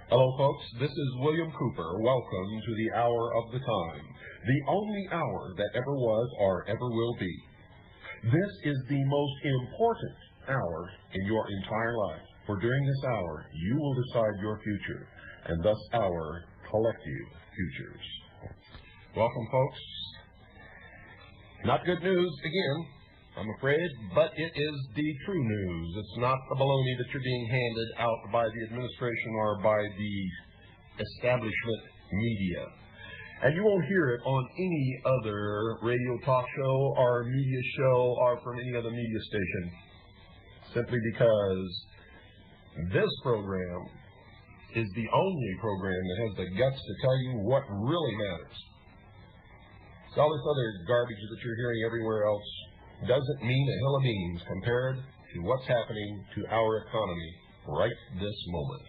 Hello, folks. This is William Cooper. Welcome to the Hour of the Time, the only hour that ever was or ever will be. This is the most important hour in your entire life, for during this hour, you will decide your future, and thus our collective futures. Welcome, folks. Not good news again, I'm afraid, but it is the true news. It's not the baloney that you're being handed out by the administration or by the establishment media. And you won't hear it on any other radio talk show or media show or from any other media station, simply because this program is the only program that has the guts to tell you what really matters. So all this other garbage that you're hearing everywhere else doesn't mean a hill of beans compared to what's happening to our economy right this moment.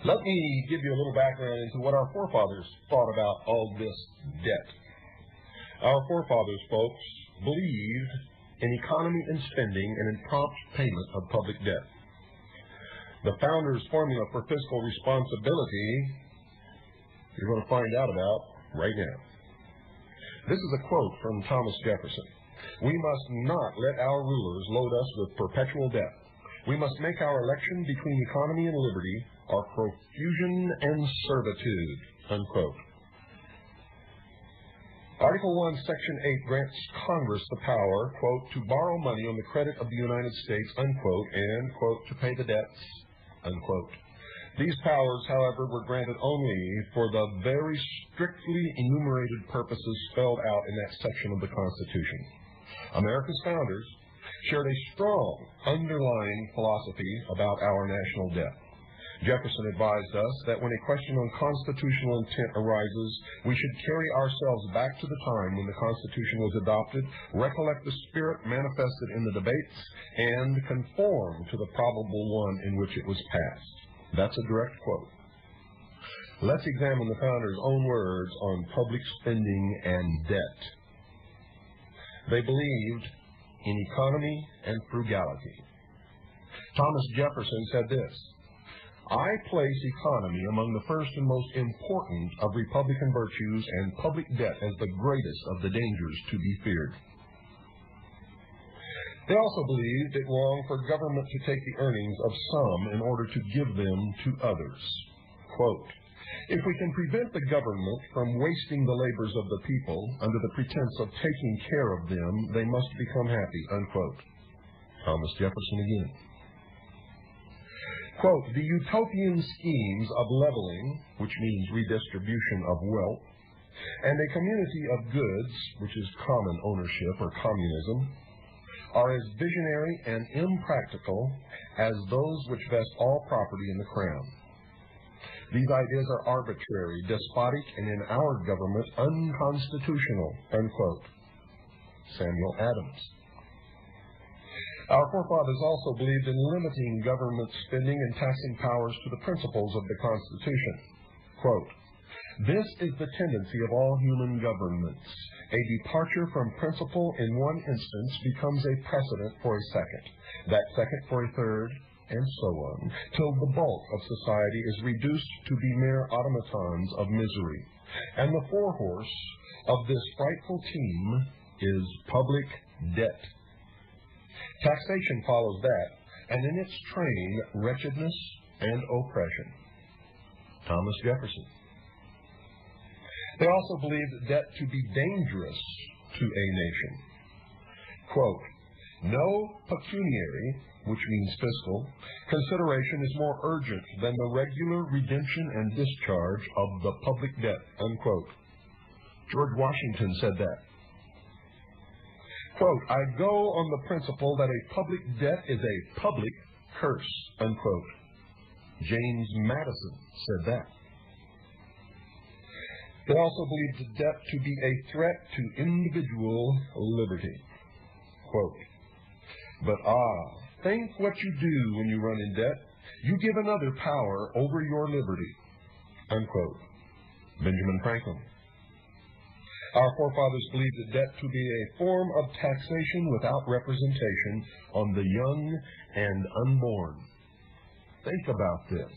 Let me give you a little background into what our forefathers thought about all this debt. Our forefathers, folks, believed in economy and spending and in prompt payment of public debt. The founders' formula for fiscal responsibility you're going to find out about right now. This is a quote from Thomas Jefferson. "We must not let our rulers load us with perpetual debt. We must make our election between economy and liberty our profusion and servitude," unquote. Article 1, Section 8 grants Congress the power, quote, "to borrow money on the credit of the United States," unquote, and, quote, "to pay the debts," unquote. These powers, however, were granted only for the very strictly enumerated purposes spelled out in that section of the Constitution. America's founders shared a strong underlying philosophy about our national debt. Jefferson advised us that when a question on constitutional intent arises, we should carry ourselves back to the time when the Constitution was adopted, recollect the spirit manifested in the debates, and conform to the probable one in which it was passed. That's a direct quote. Let's examine the founders' own words on public spending and debt. They believed in economy and frugality. Thomas Jefferson said this, "I place economy among the first and most important of Republican virtues and public debt as the greatest of the dangers to be feared." They also believed it wrong for government to take the earnings of some in order to give them to others. Quote, "If we can prevent the government from wasting the labors of the people under the pretense of taking care of them, they must become happy," unquote. Thomas Jefferson again. Quote, "The utopian schemes of leveling," which means redistribution of wealth, "and a community of goods," which is common ownership or communism, "are as visionary and impractical as those which vest all property in the crown. These ideas are arbitrary, despotic, and in our government unconstitutional," unquote. Samuel Adams. Our forefathers also believed in limiting government spending and taxing powers to the principles of the Constitution. Quote, "This is the tendency of all human governments. A departure from principle in one instance becomes a precedent for a second, that second for a third, and so on, till the bulk of society is reduced to be mere automatons of misery. And the forehorse of this frightful team is public debt. Taxation follows that, and in its train, wretchedness and oppression." Thomas Jefferson. They also believed debt to be dangerous to a nation. Quote, "No pecuniary," which means fiscal, "consideration is more urgent than the regular redemption and discharge of the public debt," unquote. George Washington said that. Quote, "I go on the principle that a public debt is a public curse," unquote. James Madison said that. They also believed debt to be a threat to individual liberty. Quote, "But think what you do when you run in debt. You give another power over your liberty," unquote. Benjamin Franklin. Our forefathers believed the debt to be a form of taxation without representation on the young and unborn. Think about this.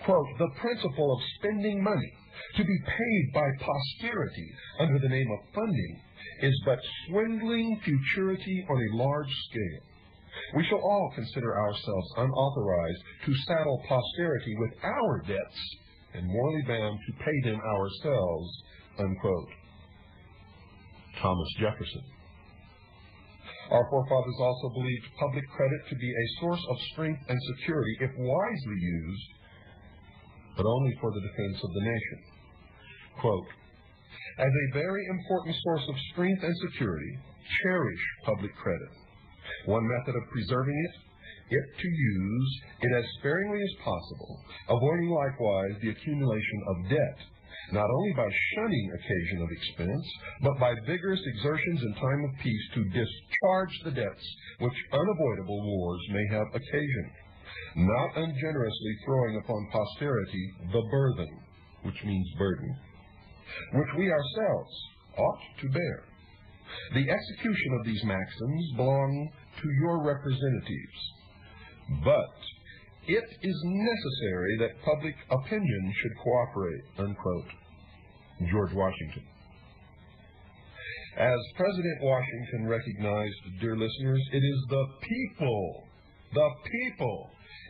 Quote, the principle of spending money to be paid by posterity under the name of funding is but swindling futurity on a large scale. We shall all consider ourselves unauthorized to saddle posterity with our debts and morally bound to pay them ourselves, unquote. Thomas Jefferson. Our forefathers also believed public credit to be a source of strength and security if wisely used, but only for the defense of the nation. Quote, as a very important source of strength and security, cherish public credit. One method of preserving it to use it as sparingly as possible, avoiding likewise the accumulation of debt, not only by shunning occasion of expense, but by vigorous exertions in time of peace to discharge the debts which unavoidable wars may have occasioned, not ungenerously throwing upon posterity the burthen, which means burden, which we ourselves ought to bear. The execution of these maxims belong to your representatives, but it is necessary that public opinion should cooperate, unquote. George Washington. As President Washington recognized, dear listeners, it is the people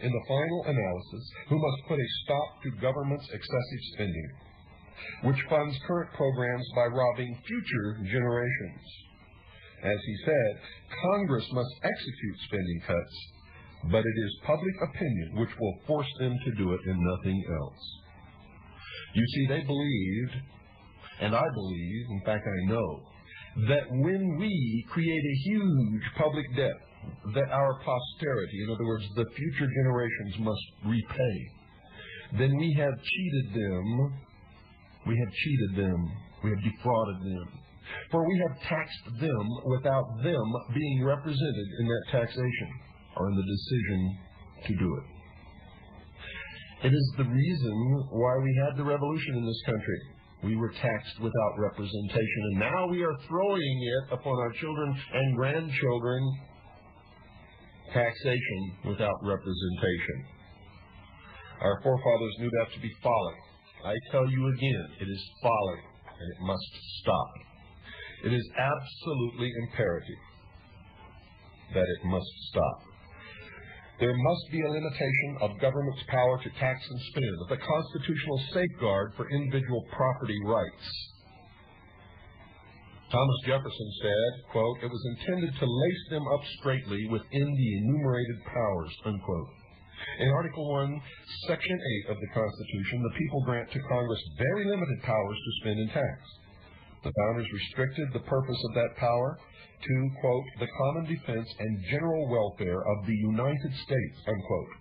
in the final analysis who must put a stop to government's excessive spending, which funds current programs by robbing future generations. As he said, Congress must execute spending cuts, but it is public opinion which will force them to do it and nothing else. You see, they believed, and I believe, in fact I know, that when we create a huge public debt that our posterity, in other words, the future generations must repay, then we have cheated them, we have defrauded them. For we have taxed them without them being represented in that taxation or in the decision to do it. It is the reason why we had the revolution in this country. We were taxed without representation, and now we are throwing it upon our children and grandchildren, taxation without representation. Our forefathers knew that to be folly. I tell you again, it is folly, and it must stop. It is absolutely imperative that it must stop. There must be a limitation of government's power to tax and spend, the constitutional safeguard for individual property rights. Thomas Jefferson said, quote, it was intended to lace them up straightly within the enumerated powers, unquote. In Article 1, Section 8 of the Constitution, the people grant to Congress very limited powers to spend and tax. The founders restricted the purpose of that power to, quote, the common defense and general welfare of the United States, unquote.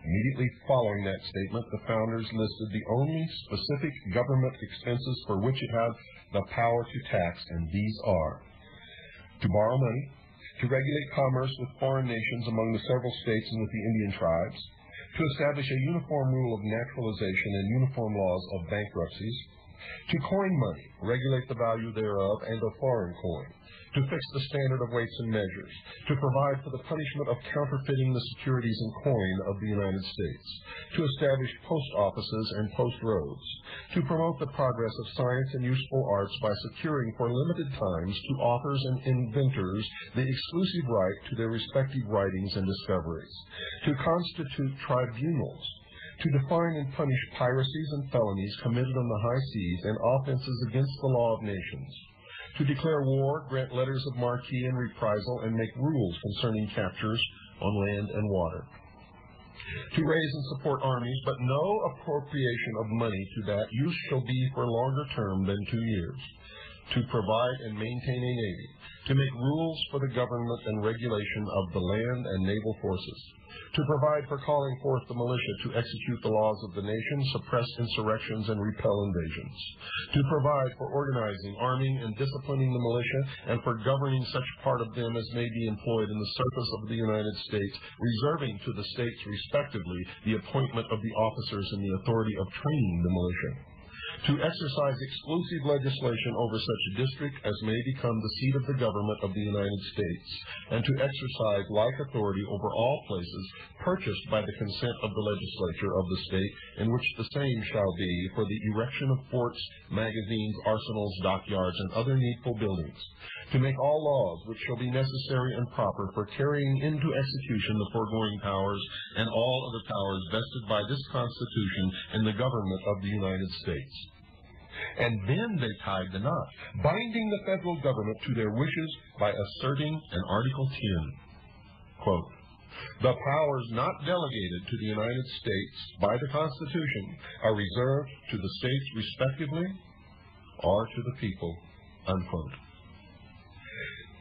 Immediately following that statement, the founders listed the only specific government expenses for which it had the power to tax, and these are to borrow money, to regulate commerce with foreign nations among the several states and with the Indian tribes, to establish a uniform rule of naturalization and uniform laws of bankruptcies, to coin money, regulate the value thereof and of foreign coin, to fix the standard of weights and measures, to provide for the punishment of counterfeiting the securities and coin of the United States, to establish post offices and post roads, to promote the progress of science and useful arts by securing for limited times to authors and inventors the exclusive right to their respective writings and discoveries, to constitute tribunals, to define and punish piracies and felonies committed on the high seas and offenses against the law of nations, to declare war, grant letters of marque and reprisal, and make rules concerning captures on land and water, to raise and support armies, but no appropriation of money to that use shall be for longer term than 2 years, to provide and maintain a navy, to make rules for the government and regulation of the land and naval forces, to provide for calling forth the militia to execute the laws of the nation, suppress insurrections, and repel invasions, to provide for organizing, arming, and disciplining the militia, and for governing such part of them as may be employed in the service of the United States, reserving to the states respectively the appointment of the officers and the authority of training the militia, to exercise exclusive legislation over such a district as may become the seat of the government of the United States, and to exercise like authority over all places purchased by the consent of the legislature of the state in which the same shall be for the erection of forts, magazines, arsenals, dockyards, and other needful buildings, to make all laws which shall be necessary and proper for carrying into execution the foregoing powers and all other powers vested by this Constitution in the government of the United States. And then they tied the knot, binding the federal government to their wishes by asserting in Article 10, quote, "The powers not delegated to the United States by the Constitution are reserved to the states respectively or to the people," unquote.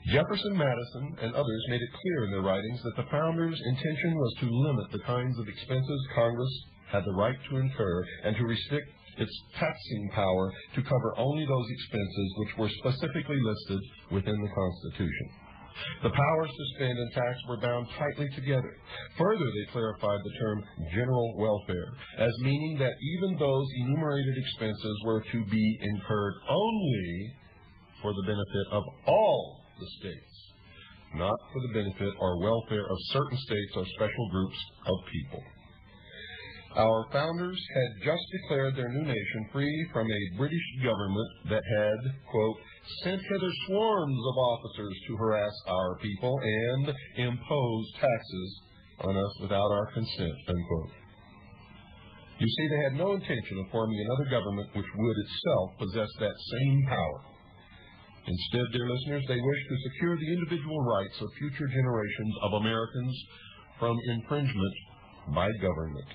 Jefferson, Madison, and others made it clear in their writings that the founders' intention was to limit the kinds of expenses Congress had the right to incur and to restrict its taxing power to cover only those expenses which were specifically listed within the Constitution. The powers to spend and tax were bound tightly together. Further, they clarified the term general welfare as meaning that even those enumerated expenses were to be incurred only for the benefit of all the states, not for the benefit or welfare of certain states or special groups of people. Our founders had just declared their new nation free from a British government that had, quote, "sent hither swarms of officers to harass our people and impose taxes on us without our consent," unquote. You see, they had no intention of forming another government which would itself possess that same power. Instead, dear listeners, they wished to secure the individual rights of future generations of Americans from infringement by government.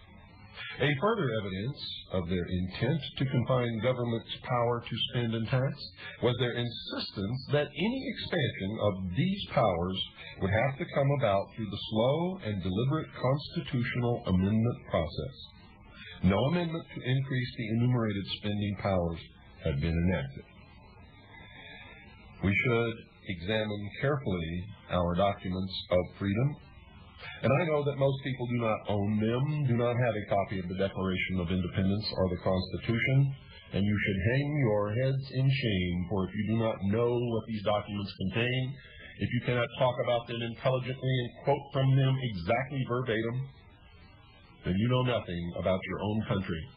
A further evidence of their intent to confine government's power to spend and tax was their insistence that any expansion of these powers would have to come about through the slow and deliberate constitutional amendment process. No amendment to increase the enumerated spending powers had been enacted. We should examine carefully our documents of freedom. And I know that most people do not own them, do not have a copy of the Declaration of Independence or the Constitution, and you should hang your heads in shame, for if you do not know what these documents contain, if you cannot talk about them intelligently and quote from them exactly verbatim, then you know nothing about your own country.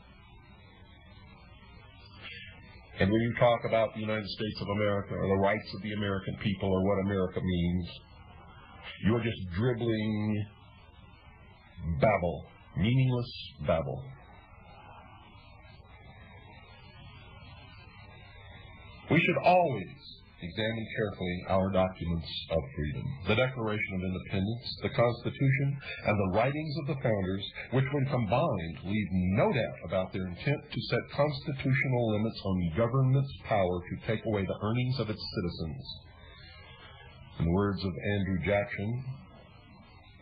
And when you talk about the United States of America or the rights of the American people or what America means, you're just dribbling babble, meaningless babble. We should always examine carefully our documents of freedom, the Declaration of Independence, the Constitution, and the writings of the founders, which when combined leave no doubt about their intent to set constitutional limits on government's power to take away the earnings of its citizens. In the words of Andrew Jackson,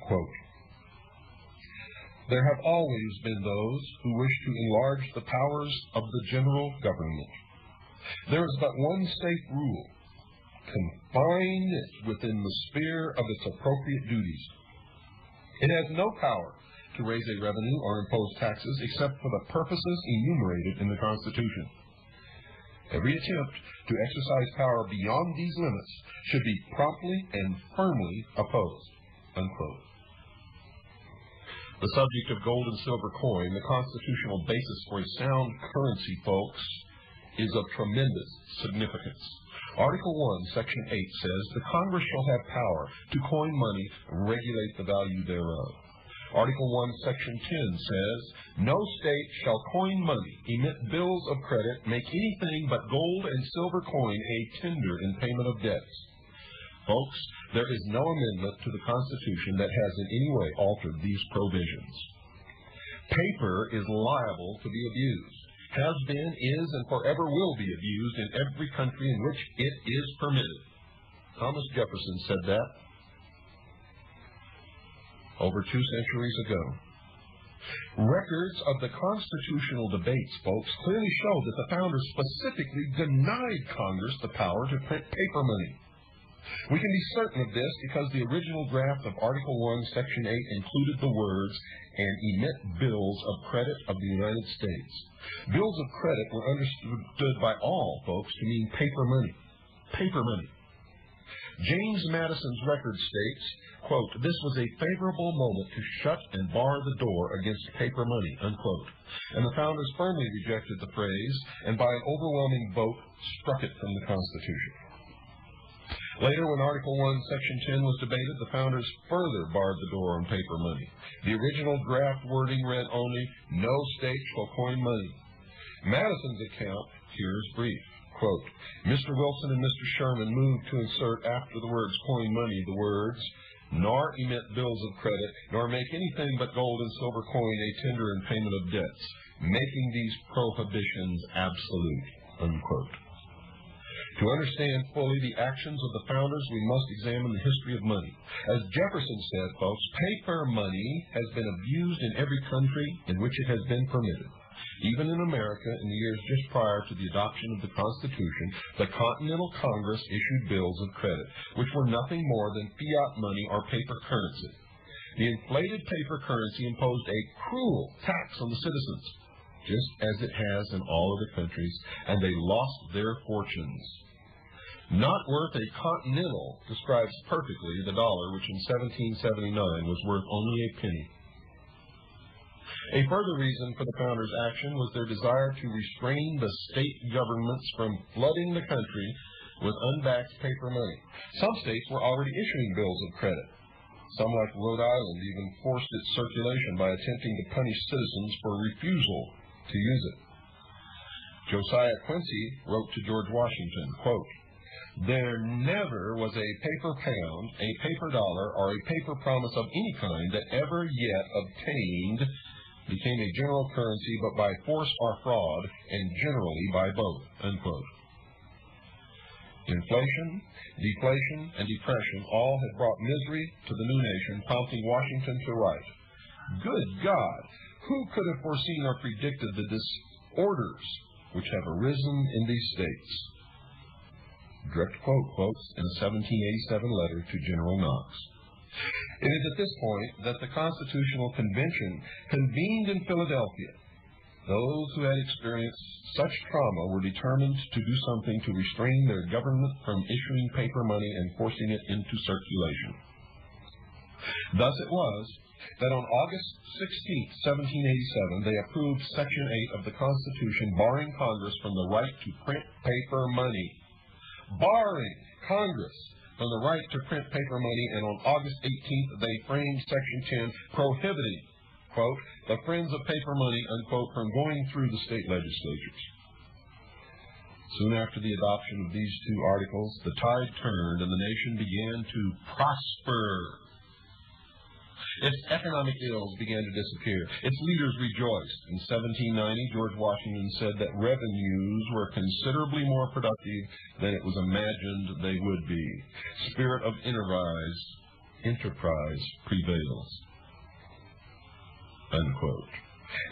quote, "There have always been those who wish to enlarge the powers of the general government. There is but one safe rule: confine it within the sphere of its appropriate duties. It has no power to raise a revenue or impose taxes except for the purposes enumerated in the Constitution. Every attempt to exercise power beyond these limits should be promptly and firmly opposed," unquote. The subject of gold and silver coin, the constitutional basis for a sound currency, folks, is of tremendous significance. Article 1, Section 8 says, "The Congress shall have power to coin money and regulate the value thereof." Article 1, Section 10 says, "No state shall coin money, emit bills of credit, make anything but gold and silver coin a tender in payment of debts." Folks, there is no amendment to the Constitution that has in any way altered these provisions. Paper is liable to be abused, has been, is, and forever will be abused in every country in which it is permitted. Thomas Jefferson said that over 2 centuries ago. Records of the constitutional debates, folks, clearly show that the founders specifically denied Congress the power to print paper money. We can be certain of this because the original draft of Article 1, Section 8 included the words, "and emit bills of credit of the United States." Bills of credit were understood by all folks to mean paper money. Paper money. James Madison's record states, quote, "This was a favorable moment to shut and bar the door against paper money," unquote. And the founders firmly rejected the phrase and by an overwhelming vote struck it from the Constitution. Later, when Article 1, Section 10 was debated, the founders further barred the door on paper money. The original draft wording read only, "No state shall coin money." Madison's account here is brief. Quote, "Mr. Wilson and Mr. Sherman moved to insert after the words coin money the words, nor emit bills of credit, nor make anything but gold and silver coin a tender in payment of debts, making these prohibitions absolute," unquote. To understand fully the actions of the founders, we must examine the history of money. As Jefferson said, folks, paper money has been abused in every country in which it has been permitted. Even in America, in the years just prior to the adoption of the Constitution, the Continental Congress issued bills of credit, which were nothing more than fiat money or paper currency. The inflated paper currency imposed a cruel tax on the citizens, just as it has in all other countries, and they lost their fortunes. Not worth a continental describes perfectly the dollar, which in 1779 was worth only a penny. A further reason for the founders' action was their desire to restrain the state governments from flooding the country with unbacked paper money. Some states were already issuing bills of credit. Some, like Rhode Island, even forced its circulation by attempting to punish citizens for refusal to use it. Josiah Quincy wrote to George Washington, quote, "There never was a paper pound, a paper dollar, or a paper promise of any kind that ever yet obtained became a general currency but by force or fraud, and generally by both," unquote. Inflation, deflation, and depression all had brought misery to the new nation, prompting Washington to write, "Good God, who could have foreseen or predicted the disorders which have arisen in these states?" Direct quote, folks, in a 1787 letter to General Knox. It is at this point that the Constitutional Convention convened in Philadelphia. Those who had experienced such trauma were determined to do something to restrain their government from issuing paper money and forcing it into circulation. Thus it was that on August 16, 1787, they approved Section 8 of the Constitution, barring Congress from the right to print paper money. Barring Congress from the right to print paper money, and on August 18th, they framed Section 10, prohibiting, quote, "the friends of paper money," unquote, from going through the state legislatures. Soon after the adoption of these two articles, the tide turned and the nation began to prosper. Its economic ills began to disappear. Its leaders rejoiced. In 1790, George Washington said that revenues were considerably more productive than it was imagined they would be. Spirit of enterprise prevails, unquote.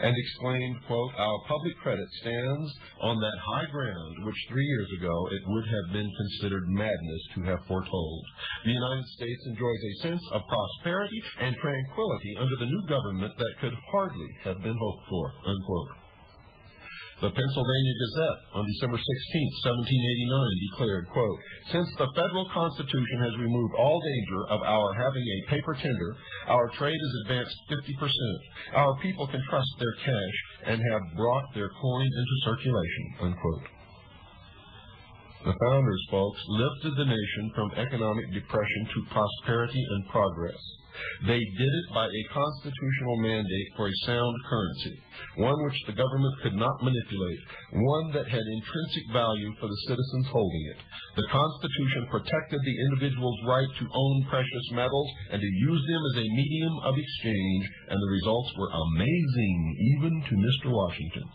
And exclaimed, quote, "Our public credit stands on that high ground which 3 years ago it would have been considered madness to have foretold. The United States enjoys a sense of prosperity and tranquility under the new government that could hardly have been hoped for," unquote. The Pennsylvania Gazette on December 16, 1789 declared, quote, "Since the federal Constitution has removed all danger of our having a paper tender, our trade is advanced 50%. Our people can trust their cash and have brought their coin into circulation," unquote. The founders, folks, lifted the nation from economic depression to prosperity and progress. They did it by a constitutional mandate for a sound currency, one which the government could not manipulate, one that had intrinsic value for the citizens holding it. The Constitution protected the individual's right to own precious metals and to use them as a medium of exchange, and the results were amazing even to Mr. Washington.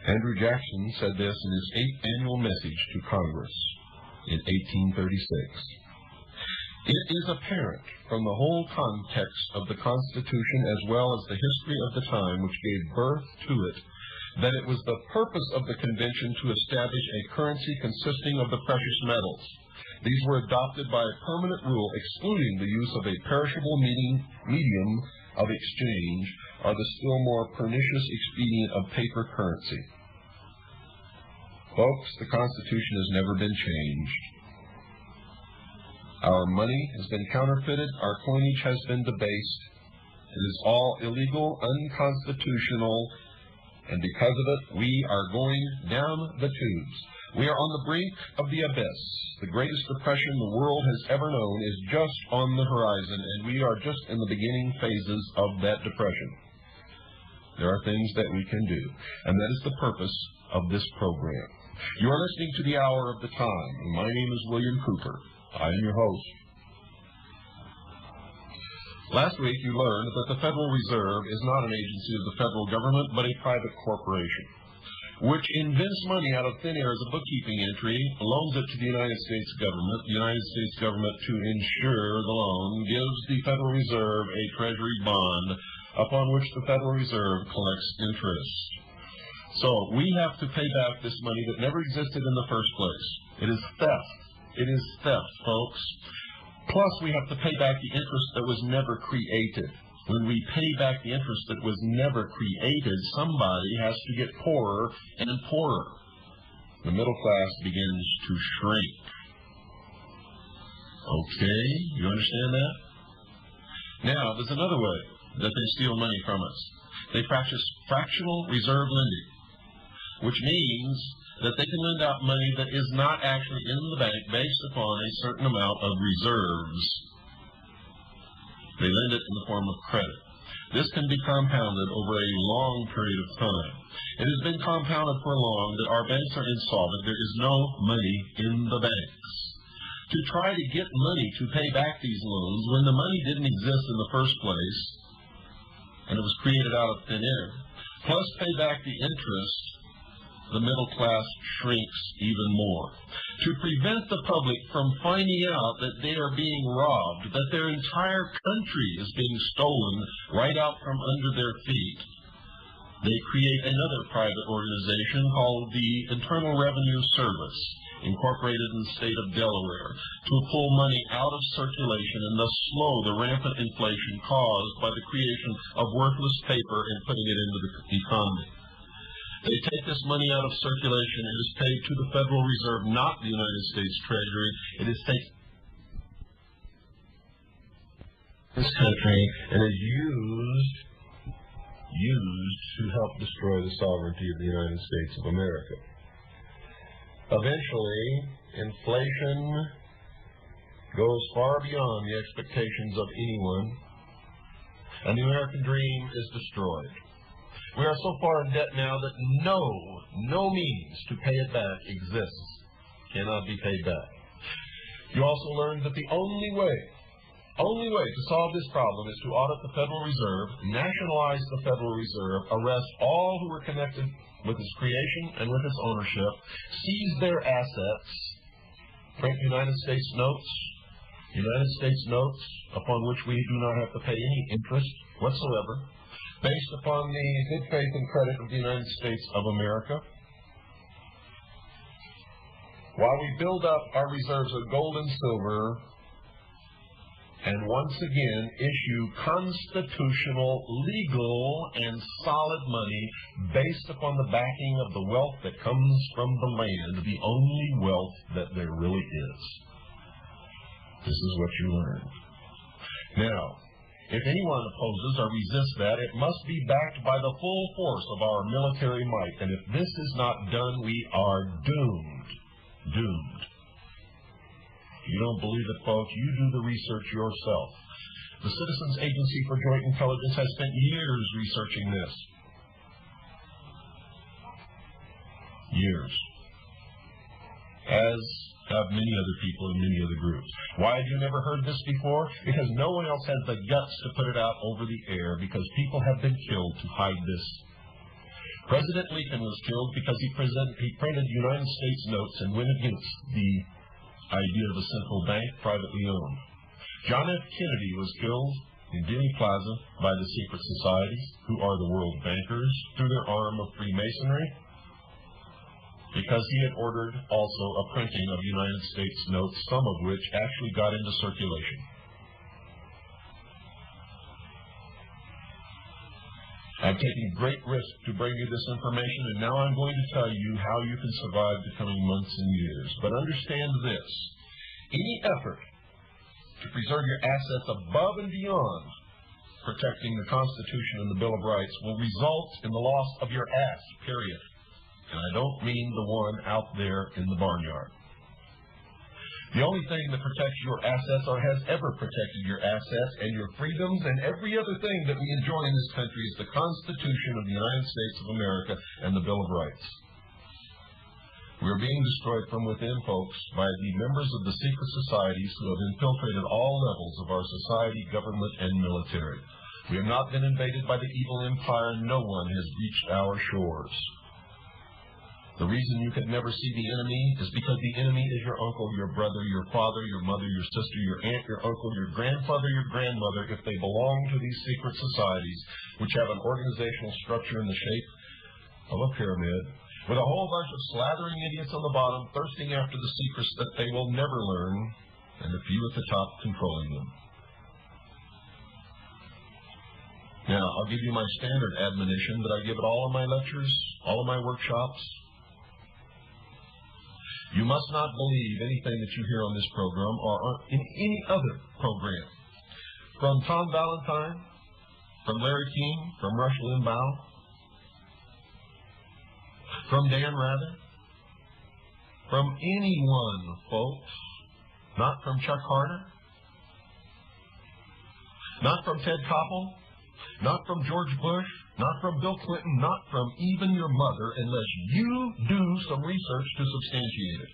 Andrew Jackson said this in his 8th annual message to Congress in 1836. "It is apparent from the whole context of the Constitution as well as the history of the time which gave birth to it that it was the purpose of the convention to establish a currency consisting of the precious metals. These were adopted by a permanent rule excluding the use of a perishable medium of exchange or the still more pernicious expedient of paper currency. Folks, the Constitution has never been changed. Our money has been counterfeited. Our coinage has been debased. It is all illegal, unconstitutional, and because of it, we are going down the tubes. We are on the brink of the abyss. The greatest depression the world has ever known is just on the horizon, and we are just in the beginning phases of that depression. There are things that we can do, and that is the purpose of this program. You are listening to the Hour of the Time, and my name is William Cooper. I am your host. Last week you learned that the Federal Reserve is not an agency of the federal government, but a private corporation, which invents money out of thin air as a bookkeeping entry, loans it to the United States government. The United States government, to insure the loan, gives the Federal Reserve a treasury bond upon which the Federal Reserve collects interest. So we have to pay back this money that never existed in the first place. It is theft. It is theft, folks. Plus, we have to pay back the interest that was never created. When we pay back the interest that was never created, somebody has to get poorer and poorer. The middle class begins to shrink. Okay, you understand that? Now, there's another way that they steal money from us. They practice fractional reserve lending, which means that they can lend out money that is not actually in the bank based upon a certain amount of reserves. They lend it in the form of credit. This can be compounded over a long period of time. It has been compounded for long that our banks are insolvent. There is no money in the banks. To try to get money to pay back these loans when the money didn't exist in the first place, and it was created out of thin air, plus pay back the interest, the middle class shrinks even more. To prevent the public from finding out that they are being robbed, that their entire country is being stolen right out from under their feet, they create another private organization called the Internal Revenue Service, incorporated in the state of Delaware, to pull money out of circulation and thus slow the rampant inflation caused by the creation of worthless paper and putting it into the economy. They take this money out of circulation. It is paid to the Federal Reserve, not the United States Treasury. It is taken this country and is used to help destroy the sovereignty of the United States of America. Eventually, inflation goes far beyond the expectations of anyone, and the American dream is destroyed. We are so far in debt now that no means to pay it back exists, cannot be paid back. You also learned that the only way to solve this problem is to audit the Federal Reserve, nationalize the Federal Reserve, arrest all who were connected with its creation and with its ownership, seize their assets, print United States notes upon which we do not have to pay any interest whatsoever, based upon the good faith and credit of the United States of America, while we build up our reserves of gold and silver, and once again issue constitutional, legal, and solid money based upon the backing of the wealth that comes from the land, the only wealth that there really is. This is what you learned. Now, if anyone opposes or resists that, it must be backed by the full force of our military might. And if this is not done, we are doomed. Doomed. You don't believe it, folks? You do the research yourself. The Citizens Agency for Joint Intelligence has spent years researching this. Years. As have many other people in many other groups. Why have you never heard this before? Because no one else has the guts to put it out over the air, because people have been killed to hide this. President Lincoln was killed because he printed United States notes and went against the idea of a central bank privately owned. John F. Kennedy was killed in Guinea Plaza by the secret societies, who are the world bankers, through their arm of Freemasonry, because he had ordered also a printing of United States notes, some of which actually got into circulation. I've taken great risk to bring you this information, and now I'm going to tell you how you can survive the coming months and years. But understand this: any effort to preserve your assets above and beyond protecting the Constitution and the Bill of Rights will result in the loss of your ass, period. And I don't mean the one out there in the barnyard. The only thing that protects your assets, or has ever protected your assets and your freedoms and every other thing that we enjoy in this country, is the Constitution of the United States of America and the Bill of Rights. We are being destroyed from within, folks, by the members of the secret societies who have infiltrated all levels of our society, government, and military. We have not been invaded by the evil empire. No one has reached our shores. The reason you can never see the enemy is because the enemy is your uncle, your brother, your father, your mother, your sister, your aunt, your uncle, your grandfather, your grandmother, if they belong to these secret societies, which have an organizational structure in the shape of a pyramid, with a whole bunch of slathering idiots on the bottom, thirsting after the secrets that they will never learn, and a few at the top controlling them. Now, I'll give you my standard admonition that I give at all of my lectures, all of my workshops. You must not believe anything that you hear on this program or in any other program. From Tom Valentine, from Larry King, from Rush Limbaugh, from Dan Rather, from anyone, folks. Not from Chuck Harder, not from Ted Koppel, not from George Bush, not from Bill Clinton, not from even your mother, unless you do some research to substantiate it.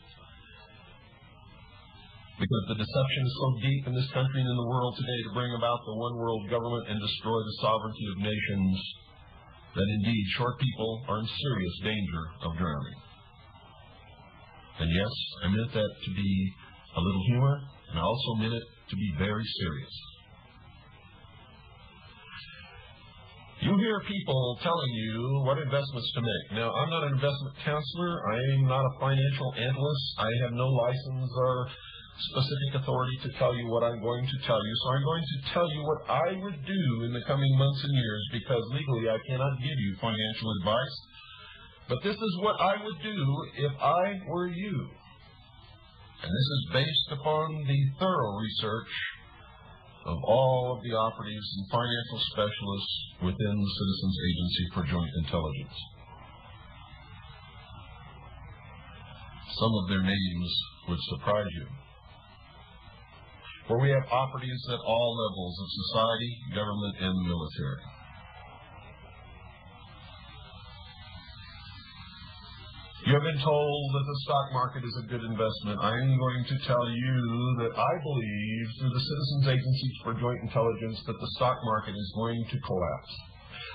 Because the deception is so deep in this country and in the world today to bring about the one world government and destroy the sovereignty of nations, that indeed short people are in serious danger of drowning. And yes, I meant that to be a little humor, and I also meant it to be very serious. You hear people telling you what investments to make. Now, I'm not an investment counselor. I am not a financial analyst. I have no license or specific authority to tell you what I'm going to tell you. So I'm going to tell you what I would do in the coming months and years, because legally I cannot give you financial advice. But this is what I would do if I were you. And this is based upon the thorough research of all of the operatives and financial specialists within the Citizens Agency for Joint Intelligence. Some of their names would surprise you. For we have operatives at all levels of society, government, and military. You have been told that the stock market is a good investment. I am going to tell you that I believe, through the Citizens Agency for Joint Intelligence, that the stock market is going to collapse.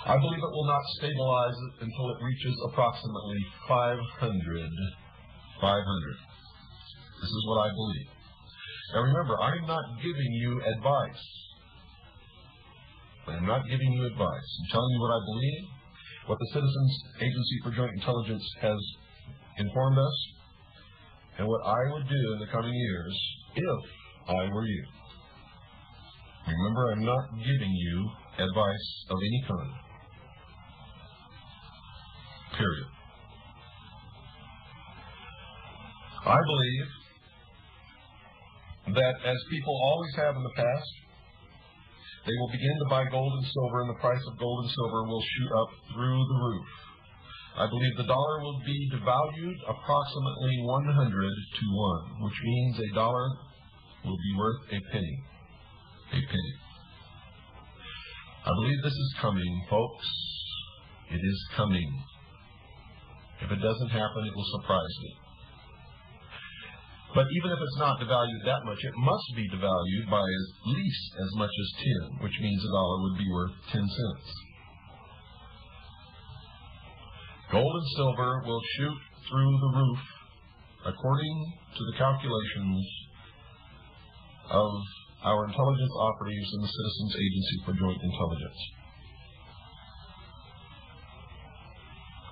I believe it will not stabilize it until it reaches approximately 500. This is what I believe. Now remember, I'm not giving you advice. I'm not giving you advice. I'm telling you what I believe, what the Citizens Agency for Joint Intelligence has informed us, and what I would do in the coming years if I were you. Remember, I'm not giving you advice of any kind. Period. I believe that, as people always have in the past, they will begin to buy gold and silver, and the price of gold and silver will shoot up through the roof. I believe the dollar will be devalued approximately 100 to 1, which means a dollar will be worth a penny. A penny. I believe this is coming, folks. It is coming. If it doesn't happen, it will surprise me. But even if it's not devalued that much, it must be devalued by at least as much as 10, which means a dollar would be worth 10 cents. Gold and silver will shoot through the roof, according to the calculations of our intelligence operatives in the Citizens Agency for Joint Intelligence.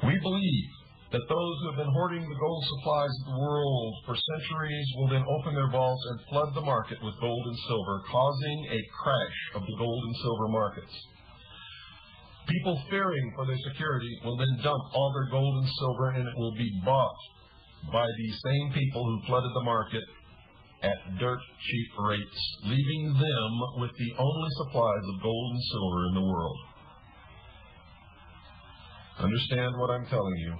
We believe that those who have been hoarding the gold supplies of the world for centuries will then open their vaults and flood the market with gold and silver, causing a crash of the gold and silver markets. People fearing for their security will then dump all their gold and silver, and it will be bought by these same people who flooded the market at dirt cheap rates, leaving them with the only supplies of gold and silver in the world. Understand what I'm telling you.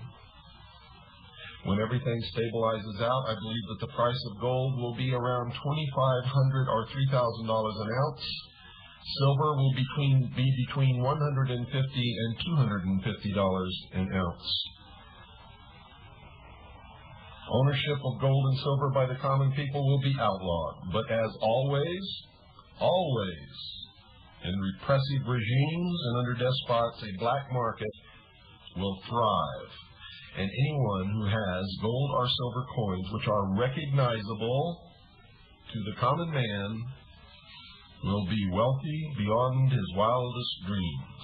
When everything stabilizes out, I believe that the price of gold will be around $2,500 or $3,000 an ounce. Silver will be between $150 and $250 an ounce. Ownership of gold and silver by the common people will be outlawed. But as always, in repressive regimes and under despots, a black market will thrive. And anyone who has gold or silver coins which are recognizable to the common man will be wealthy beyond his wildest dreams.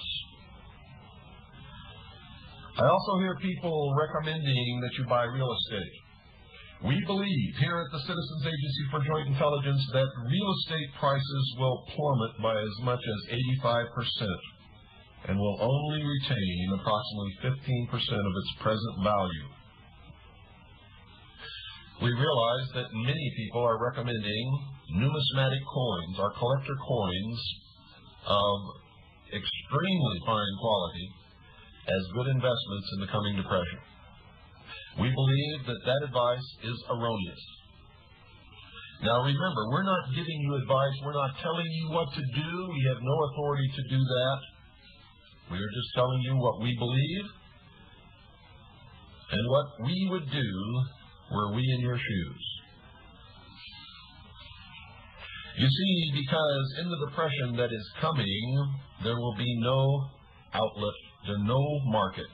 I also hear people recommending that you buy real estate. We believe here at the Citizens Agency for Joint Intelligence that real estate prices will plummet by as much as 85% and will only retain approximately 15% of its present value. We realize that many people are recommending numismatic coins or collector coins of extremely fine quality as good investments in the coming depression. We believe that that advice is erroneous. Now remember, we're not giving you advice, we're not telling you what to do, we have no authority to do that. We are just telling you what we believe and what we would do were we in your shoes. You see, because in the depression that is coming, there will be no outlet, no market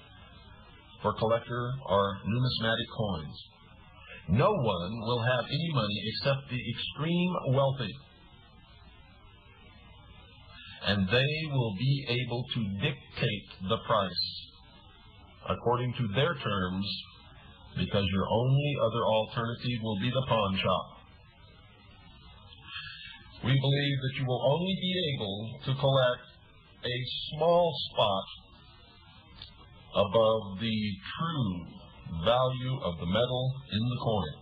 for collector or numismatic coins. No one will have any money except the extreme wealthy. And they will be able to dictate the price according to their terms, because your only other alternative will be the pawn shop. We believe that you will only be able to collect a small spot above the true value of the metal in the coin.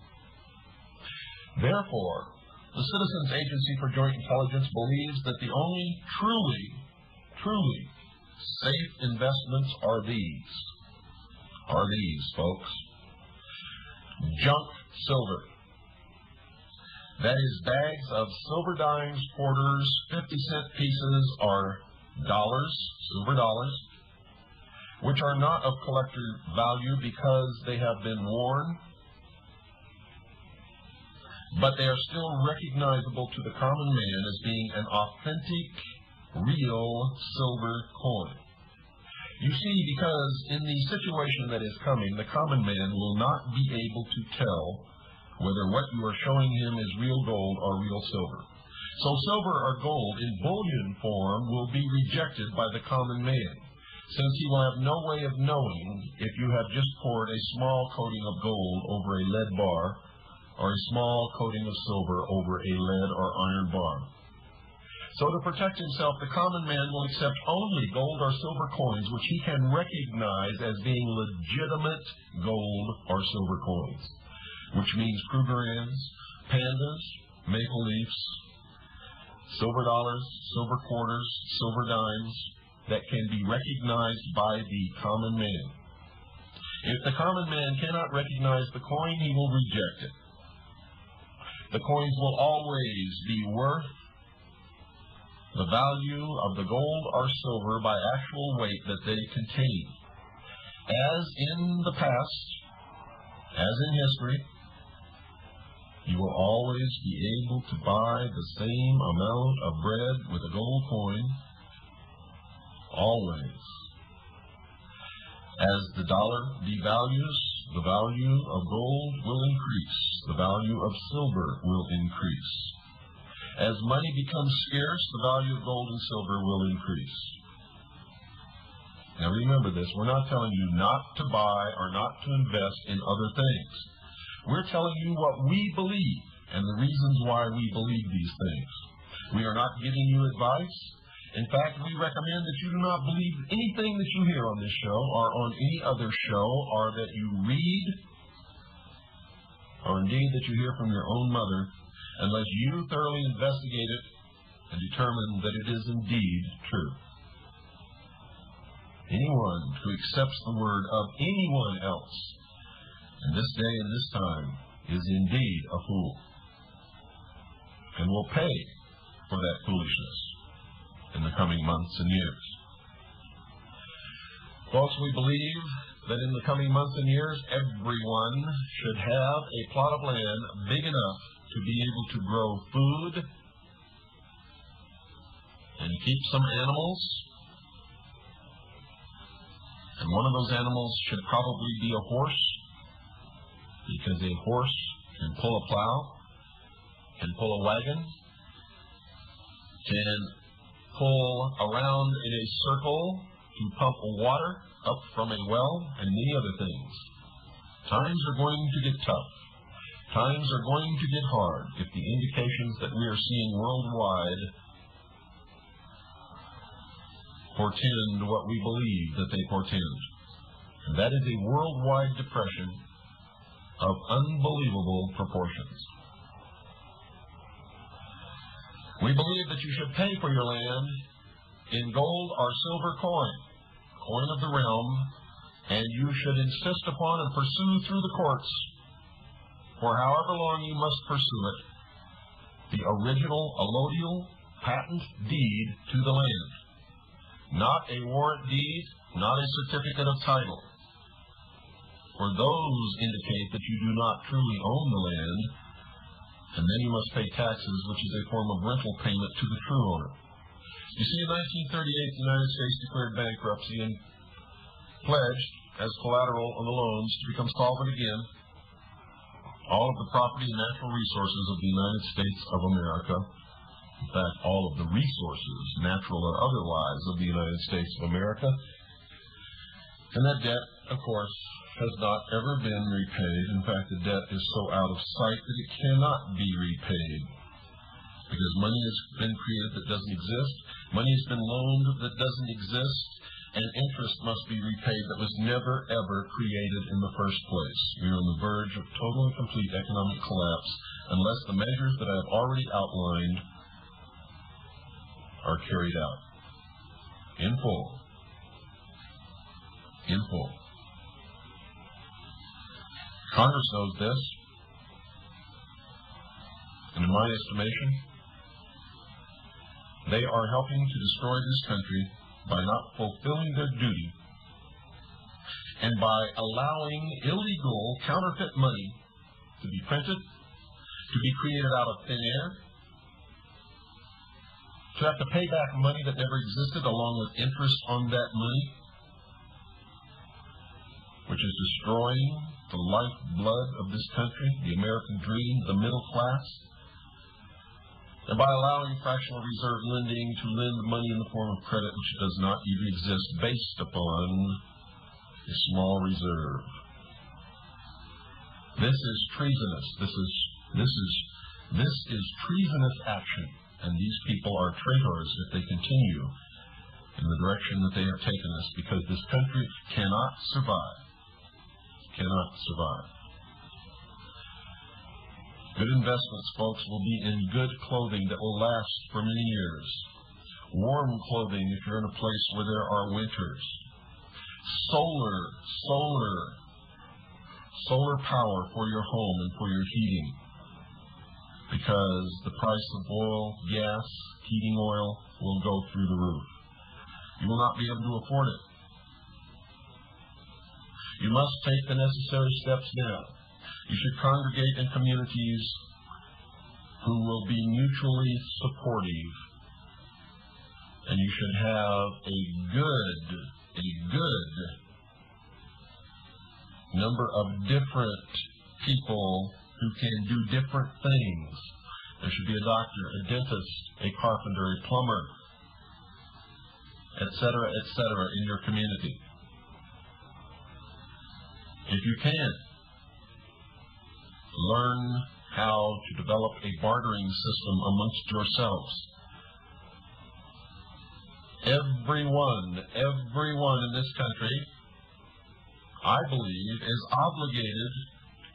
Therefore, the Citizens Agency for Joint Intelligence believes that the only truly safe investments are these, folks. Junk silver. That is bags of silver dimes, quarters, 50-cent pieces, or dollars, silver dollars, which are not of collector value because they have been worn, but they are still recognizable to the common man as being an authentic, real silver coin. You see, because in the situation that is coming, the common man will not be able to tell whether what you are showing him is real gold or real silver. So silver or gold in bullion form will be rejected by the common man, since he will have no way of knowing if you have just poured a small coating of gold over a lead bar or a small coating of silver over a lead or iron bar. So to protect himself, the common man will accept only gold or silver coins which he can recognize as being legitimate gold or silver coins, which means Krugerrands, pandas, maple leafs, silver dollars, silver quarters, silver dimes, that can be recognized by the common man. If the common man cannot recognize the coin, he will reject it. The coins will always be worth the value of the gold or silver by actual weight that they contain. As in the past, as in history, you will always be able to buy the same amount of bread with a gold coin, always. As the dollar devalues, the value of gold will increase, the value of silver will increase. As money becomes scarce, the value of gold and silver will increase. Now remember this, we're not telling you not to buy or not to invest in other things. We're telling you what we believe and the reasons why we believe these things. We are not giving you advice. In fact, we recommend that you do not believe anything that you hear on this show or on any other show, or that you read, or indeed that you hear from your own mother, unless you thoroughly investigate it and determine that it is indeed true. Anyone who accepts the word of anyone else in this day and this time is indeed a fool, and will pay for that foolishness in the coming months and years. Folks, we believe that in the coming months and years, everyone should have a plot of land big enough to be able to grow food and keep some animals. And one of those animals should probably be a horse, because a horse can pull a plow, can pull a wagon, can pull around in a circle to pump water up from a well, and many other things. Times are going to get tough. Times are going to get hard if the indications that we are seeing worldwide portend what we believe that they portend. And that is a worldwide depression of unbelievable proportions. We believe that you should pay for your land in gold or silver coin of the realm, and you should insist upon and pursue through the courts, for however long you must pursue it, the original allodial patent deed to the land. Not a warrant deed, not a certificate of title, for those indicate that you do not truly own the land, and then you must pay taxes, which is a form of rental payment to the true owner. You see, in 1938, the United States declared bankruptcy and pledged, as collateral on the loans, to become solvent again, all of the property and natural resources of the United States of America. In fact, all of the resources, natural or otherwise, of the United States of America. And that debt, of course, has not ever been repaid. In fact, the debt is so out of sight that it cannot be repaid, because money has been created that doesn't exist, money has been loaned that doesn't exist, and interest must be repaid that was never, ever created in the first place. We are on the verge of total and complete economic collapse unless the measures that I have already outlined are carried out in full. In full. Congress knows this, and in my estimation, they are helping to destroy this country by not fulfilling their duty and by allowing illegal counterfeit money to be printed, to be created out of thin air, to have to pay back money that never existed along with interest on that money, which is destroying the lifeblood of this country, the American dream, the middle class, and by allowing fractional reserve lending to lend money in the form of credit which does not even exist, based upon a small reserve. This is treasonous. This is treasonous action, and these people are traitors if they continue in the direction that they have taken us, because this country cannot survive. Cannot survive. Good investments, folks, will be in good clothing that will last for many years. Warm clothing if you're in a place where there are winters. Solar power for your home and for your heating, because the price of oil, gas, heating oil will go through the roof. You will not be able to afford it. You must take the necessary steps now. You should congregate in communities who will be mutually supportive, and you should have a good number of different people who can do different things, There should be a doctor, a dentist, a carpenter, a plumber, etc., in your community. If you can, learn how to develop a bartering system amongst yourselves. Everyone in this country, I believe, is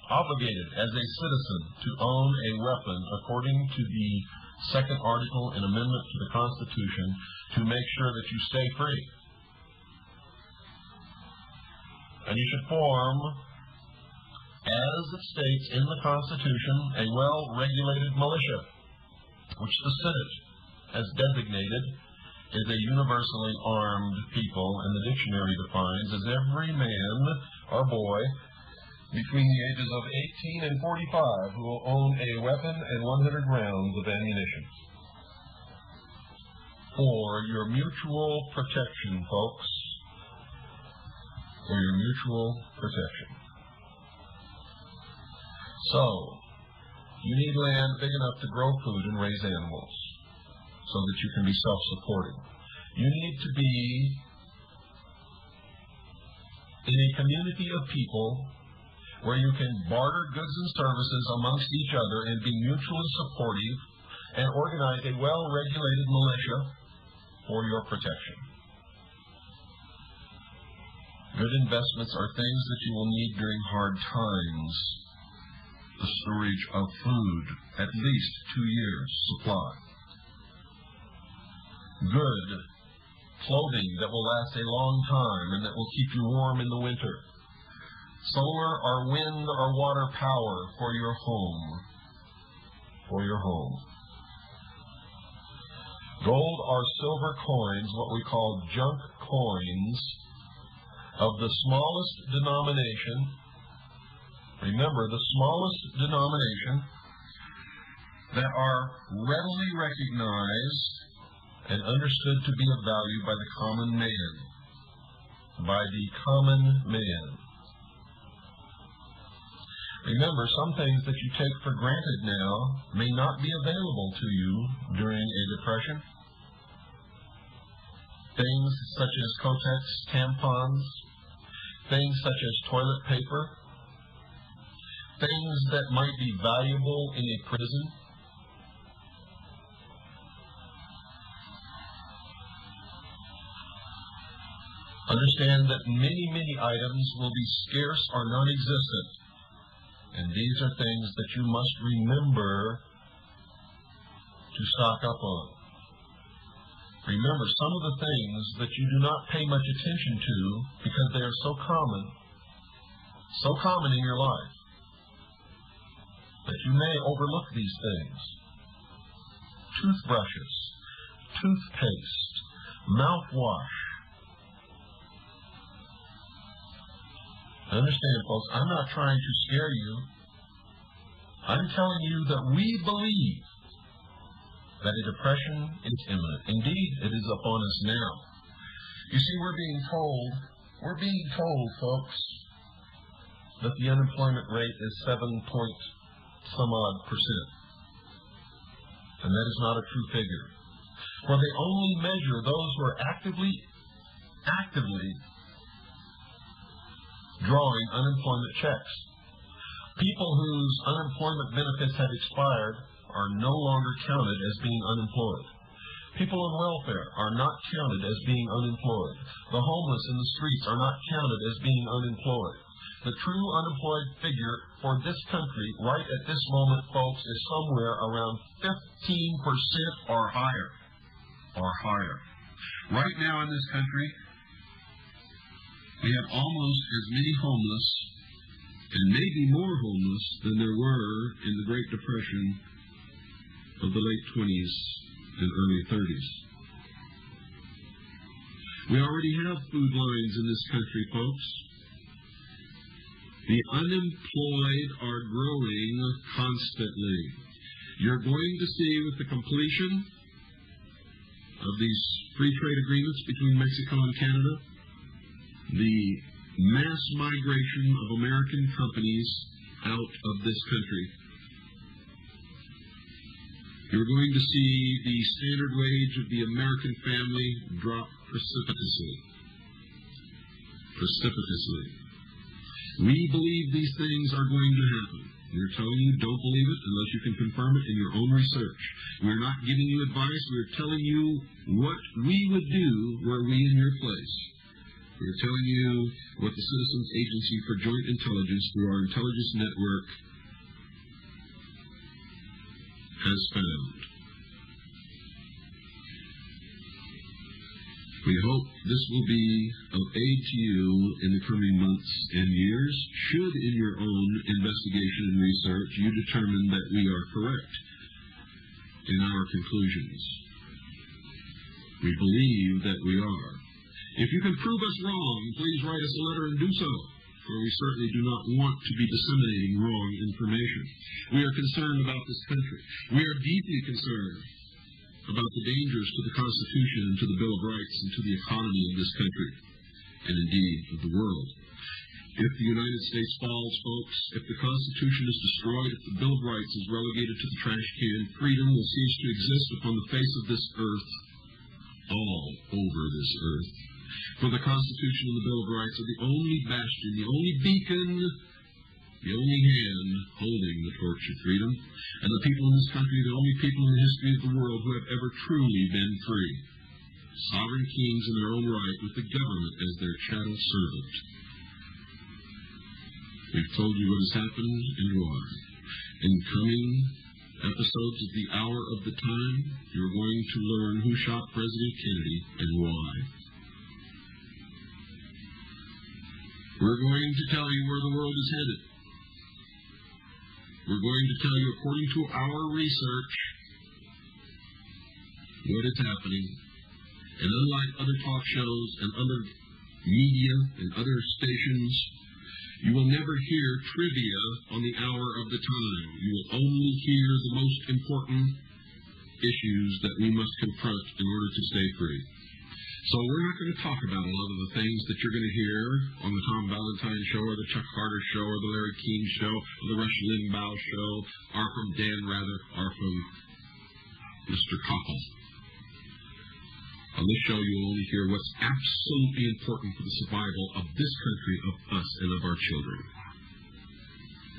obligated as a citizen to own a weapon according to the second article and amendment to the Constitution to make sure that you stay free. And you should form, as it states in the Constitution, a well-regulated militia, which the Senate has designated is a universally armed people, and the dictionary defines as every man or boy between the ages of 18 and 45 who will own a weapon and 100 rounds of ammunition. For your mutual protection, folks. For your mutual protection. So, you need land big enough to grow food and raise animals so that you can be self-supporting. You need to be in a community of people where you can barter goods and services amongst each other and be mutually supportive and organize a well-regulated militia for your protection. Good investments are things that you will need during hard times. The storage of food, at least 2 years' supply. Good clothing that will last a long time and that will keep you warm in the winter. Solar or wind or water power for your home. For your home. Gold or silver coins, what we call junk coins, of the smallest denomination. Remember, the smallest denomination that are readily recognized and understood to be of value by the common man. By the common man. Remember, some things that you take for granted now may not be available to you during a depression. Things such as Kotex tampons, things such as toilet paper, things that might be valuable in a prison. Understand that many items will be scarce or non-existent. And these are things that you must remember to stock up on. Remember, some of the things that you do not pay much attention to because they are so common in your life, that you may overlook these things. Toothbrushes, toothpaste, mouthwash. Understand, folks, I'm not trying to scare you. I'm telling you that we believe that a depression is imminent. Indeed, it is upon us now. You see, we're being told, folks, that the unemployment rate is 7-point-some-odd%. And that is not a true figure. For they only measure those who are actively drawing unemployment checks. People whose unemployment benefits have expired are no longer counted as being unemployed. People on welfare are not counted as being unemployed. The homeless in the streets are not counted as being unemployed. The true unemployed figure for this country right at this moment, folks, is somewhere around 15% or higher. Right now in this country, we have almost as many homeless, and maybe more homeless, than there were in the Great Depression of the late 20s and early 30s. We already have food lines in this country, folks. The unemployed are growing constantly. You're going to see with the completion of these free trade agreements between Mexico and Canada, the mass migration of American companies out of this country. You're going to see the standard wage of the American family drop precipitously. Precipitously. We believe these things are going to happen. We're telling you don't believe it unless you can confirm it in your own research. We're not giving you advice. We're telling you what we would do were we in your place. We're telling you what the Citizens Agency for Joint Intelligence through our intelligence network has found. We hope this will be of aid to you in the coming months and years, should in your own investigation and research you determine that we are correct in our conclusions. We believe that we are. If you can prove us wrong, please write us a letter and do so, for we certainly do not want to be disseminating wrong information. We are concerned about this country. We are deeply concerned about the dangers to the Constitution and to the Bill of Rights and to the economy of this country, and indeed of the world. If the United States falls, folks, if the Constitution is destroyed, if the Bill of Rights is relegated to the trash can, freedom will cease to exist upon the face of this earth, all over this earth. For the Constitution and the Bill of Rights are the only bastion, the only beacon, the only hand holding the torch of freedom, and the people in this country are the only people in the history of the world who have ever truly been free. Sovereign kings in their own right, with the government as their chattel servant. We've told you what has happened and why. In coming episodes of The Hour of the Time, you're going to learn who shot President Kennedy and why. We're going to tell you where the world is headed. We're going to tell you, according to our research, what is happening. And unlike other talk shows and other media and other stations, you will never hear trivia on the hour of the time. You will only hear the most important issues that we must confront in order to stay free. So we're not going to talk about a lot of the things that you're going to hear on the Tom Valentine Show or the Chuck Carter Show or the Larry King Show or the Rush Limbaugh Show or from Dan Rather or from Mr. Koppel. On this show you will only hear what's absolutely important for the survival of this country, of us, and of our children.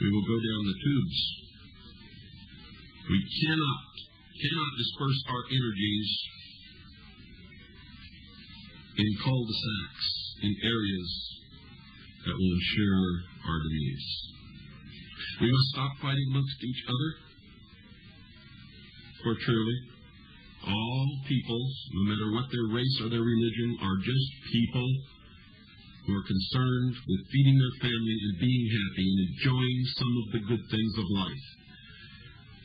We will go down the tubes. We cannot disperse our energies in cul-de-sacs, in areas that will ensure our demise. We must stop fighting amongst each other, for truly, all peoples, no matter what their race or their religion, are just people who are concerned with feeding their family and being happy and enjoying some of the good things of life.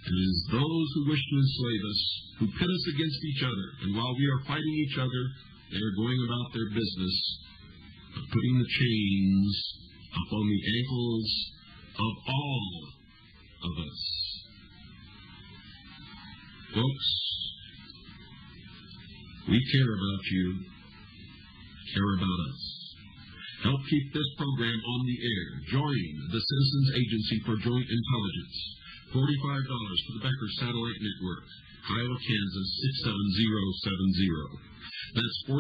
And it is those who wish to enslave us, who pit us against each other, and while we are fighting each other, they are going about their business of putting the chains up on the ankles of all of us. Folks, we care about you, care about us. Help keep this program on the air. Join the Citizens Agency for Joint Intelligence. $45 for the Becker Satellite Network, Iowa, Kansas 67070. That's $45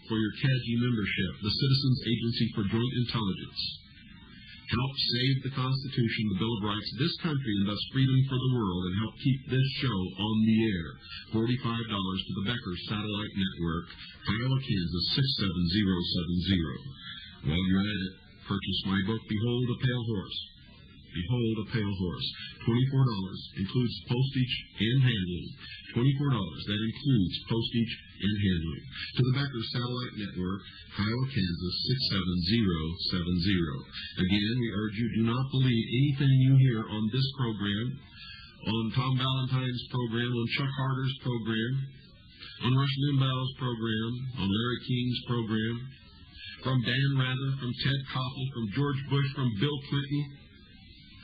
for your CAGI membership, the Citizens Agency for Joint Intelligence. Help save the Constitution, the Bill of Rights, this country, and thus freedom for the world, and help keep this show on the air. $45 to the Becker Satellite Network, Iowa, Kansas 67070. While you're at it, purchase my book, Behold a Pale Horse. Behold a Pale Horse. $24 includes postage and handling. $24. That includes postage and handling. To the Becker Satellite Network, Iowa, Kansas 67070. Again, we urge you, do not believe anything you hear on this program, on Tom Valentine's program, on Chuck Carter's program, on Rush Limbaugh's program, on Larry King's program, from Dan Rather, from Ted Koppel, from George Bush, from Bill Clinton,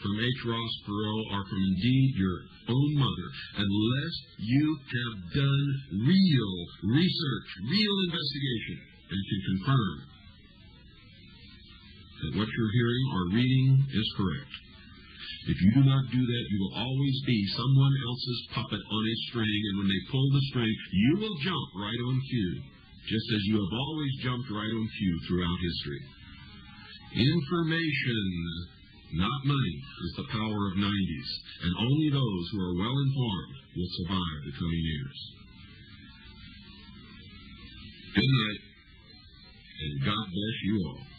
from H. Ross Perot, or from indeed your own mother, unless you have done real research, real investigation, and can confirm that what you're hearing or reading is correct. If you do not do that, you will always be someone else's puppet on a string, and when they pull the string, you will jump right on cue, just as you have always jumped right on cue throughout history. Information, not money, is the power of 90s, and only those who are well informed will survive the coming years. Good night, and God bless you all.